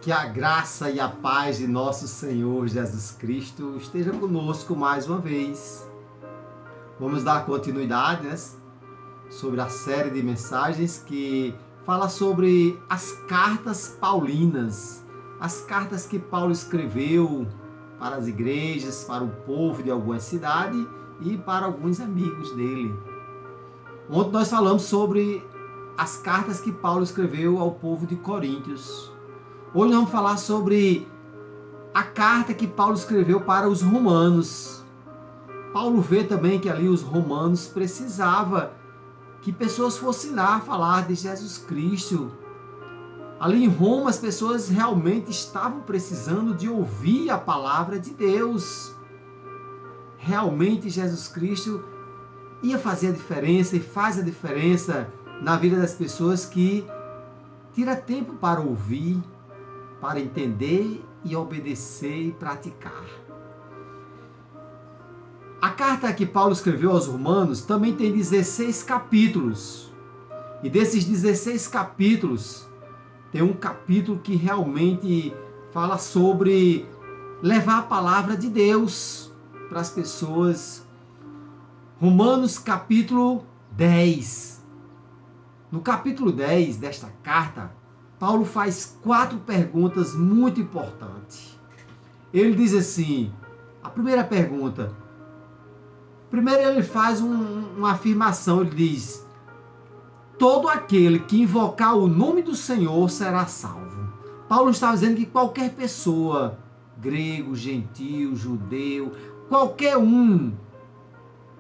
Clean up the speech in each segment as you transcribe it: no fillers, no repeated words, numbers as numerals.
Que a graça e a paz de nosso Senhor Jesus Cristo esteja conosco mais uma vez. Vamos dar continuidade, né, sobre a série de mensagens que fala sobre as cartas paulinas, as cartas que Paulo escreveu para as igrejas, para o povo de alguma cidade e para alguns amigos dele. Ontem nós falamos sobre as cartas que Paulo escreveu ao povo de Coríntios. Hoje nós vamos falar sobre a carta que Paulo escreveu para os romanos. Paulo vê também que ali os romanos precisavam que pessoas fossem lá falar de Jesus Cristo. Ali em Roma as pessoas realmente estavam precisando de ouvir a palavra de Deus. Realmente Jesus Cristo ia fazer a diferença e faz a diferença na vida das pessoas que tira tempo para ouvir, para entender e obedecer e praticar. A carta que Paulo escreveu aos Romanos também tem 16 capítulos. E desses 16 capítulos, tem um capítulo que realmente fala sobre levar a palavra de Deus para as pessoas. Romanos capítulo 10. No capítulo 10 desta carta, Paulo faz 4 perguntas muito importantes. Ele diz assim, a primeira pergunta, primeiro ele faz uma afirmação, ele diz, todo aquele que invocar o nome do Senhor será salvo. Paulo está dizendo que qualquer pessoa, grego, gentil, judeu, qualquer um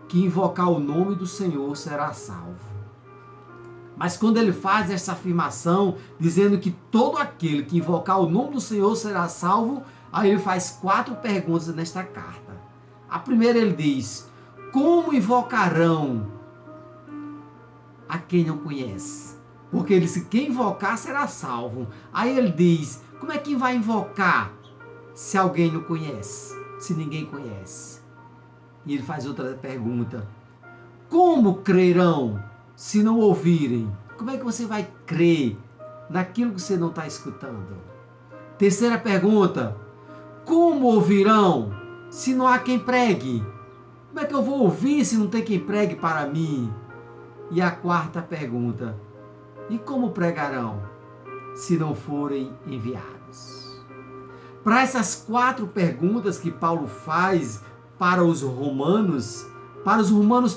que invocar o nome do Senhor será salvo. Mas quando ele faz essa afirmação, dizendo que todo aquele que invocar o nome do Senhor será salvo, aí ele faz 4 perguntas nesta carta. A primeira ele diz, como invocarão a quem não conhece? Porque ele disse, quem invocar será salvo. Aí ele diz, como é que vai invocar se alguém não conhece, se ninguém conhece? E ele faz outra pergunta, como crerão se não ouvirem? Como é que você vai crer naquilo que você não está escutando? Terceira pergunta, como ouvirão se não há quem pregue? Como é que eu vou ouvir se não tem quem pregue para mim? E a quarta pergunta, e como pregarão se não forem enviados? Para essas 4 perguntas que Paulo faz para os romanos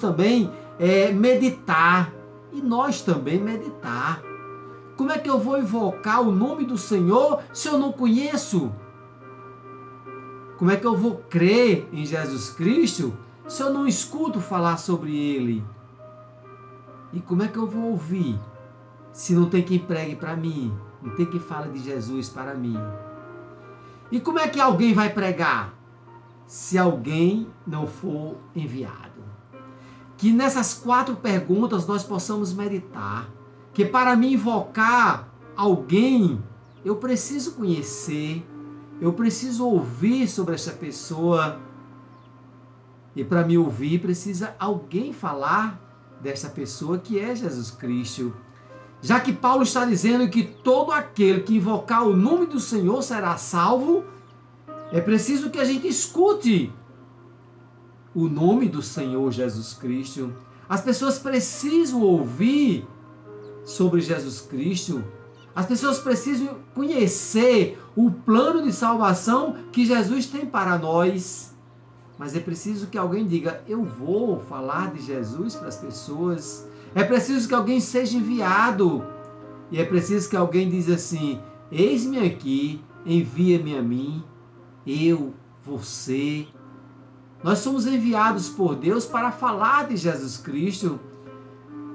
também meditar, e nós também meditar. Como é que eu vou invocar o nome do Senhor se eu não conheço? Como é que eu vou crer em Jesus Cristo se eu não escuto falar sobre Ele? E como é que eu vou ouvir se não tem quem pregue para mim, não tem quem fale de Jesus para mim? E como é que alguém vai pregar se alguém não for enviado? Que nessas 4 perguntas nós possamos meditar. Que para me invocar alguém, eu preciso conhecer, eu preciso ouvir sobre essa pessoa. E para me ouvir, precisa alguém falar dessa pessoa que é Jesus Cristo. Já que Paulo está dizendo que todo aquele que invocar o nome do Senhor será salvo, é preciso que a gente escute o nome do Senhor Jesus Cristo. As pessoas precisam ouvir sobre Jesus Cristo. As pessoas precisam conhecer o plano de salvação que Jesus tem para nós. Mas é preciso que alguém diga, eu vou falar de Jesus para as pessoas. É preciso que alguém seja enviado. E é preciso que alguém diga assim, eis-me aqui, envia-me a mim, eu, você. Nós somos enviados por Deus para falar de Jesus Cristo.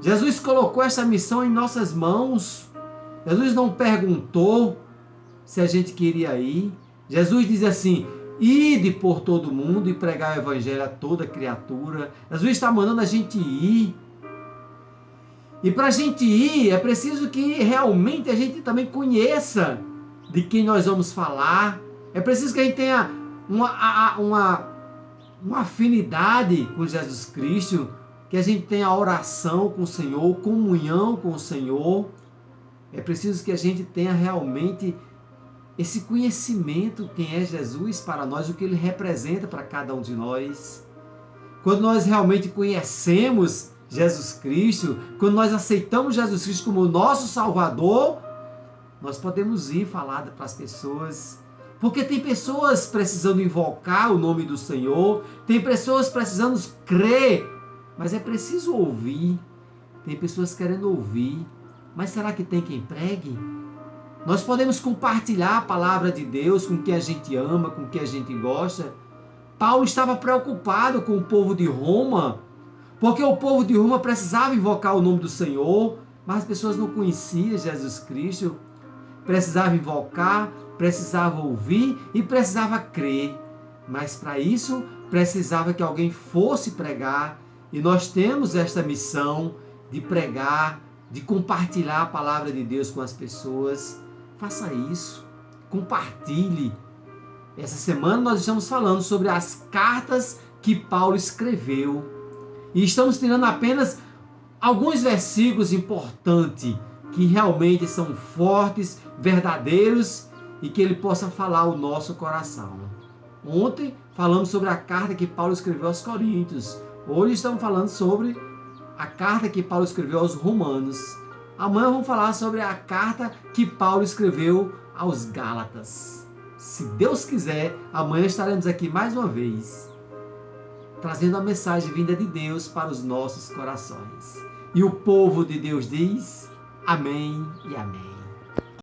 Jesus colocou essa missão em nossas mãos. Jesus não perguntou se a gente queria ir. Jesus diz assim, ide por todo mundo e pregar o evangelho a toda criatura. Jesus está mandando a gente ir. E para a gente ir, é preciso que realmente a gente também conheça de quem nós vamos falar. É preciso que a gente tenha uma afinidade com Jesus Cristo, que a gente tenha oração com o Senhor, comunhão com o Senhor. É preciso que a gente tenha realmente esse conhecimento, quem é Jesus para nós, o que ele representa para cada um de nós. Quando nós realmente conhecemos Jesus Cristo, quando nós aceitamos Jesus Cristo como nosso Salvador, nós podemos ir falar para as pessoas. Porque tem pessoas precisando invocar o nome do Senhor, tem pessoas precisando crer, mas é preciso ouvir. Tem pessoas querendo ouvir, mas será que tem quem pregue? Nós podemos compartilhar a palavra de Deus com quem a gente ama, com quem a gente gosta. Paulo estava preocupado com o povo de Roma, porque o povo de Roma precisava invocar o nome do Senhor, mas as pessoas não conheciam Jesus Cristo. Precisava invocar, precisava ouvir e precisava crer. Mas para isso, precisava que alguém fosse pregar. E nós temos esta missão de pregar, de compartilhar a palavra de Deus com as pessoas. Faça isso. Compartilhe. Essa semana nós estamos falando sobre as cartas que Paulo escreveu. E estamos tirando apenas alguns versículos importantes que realmente são fortes, verdadeiros e que ele possa falar ao nosso coração. Ontem falamos sobre a carta que Paulo escreveu aos Coríntios. Hoje estamos falando sobre a carta que Paulo escreveu aos Romanos. Amanhã vamos falar sobre a carta que Paulo escreveu aos Gálatas. Se Deus quiser, amanhã estaremos aqui mais uma vez, trazendo a mensagem vinda de Deus para os nossos corações. E o povo de Deus diz: amém e amém.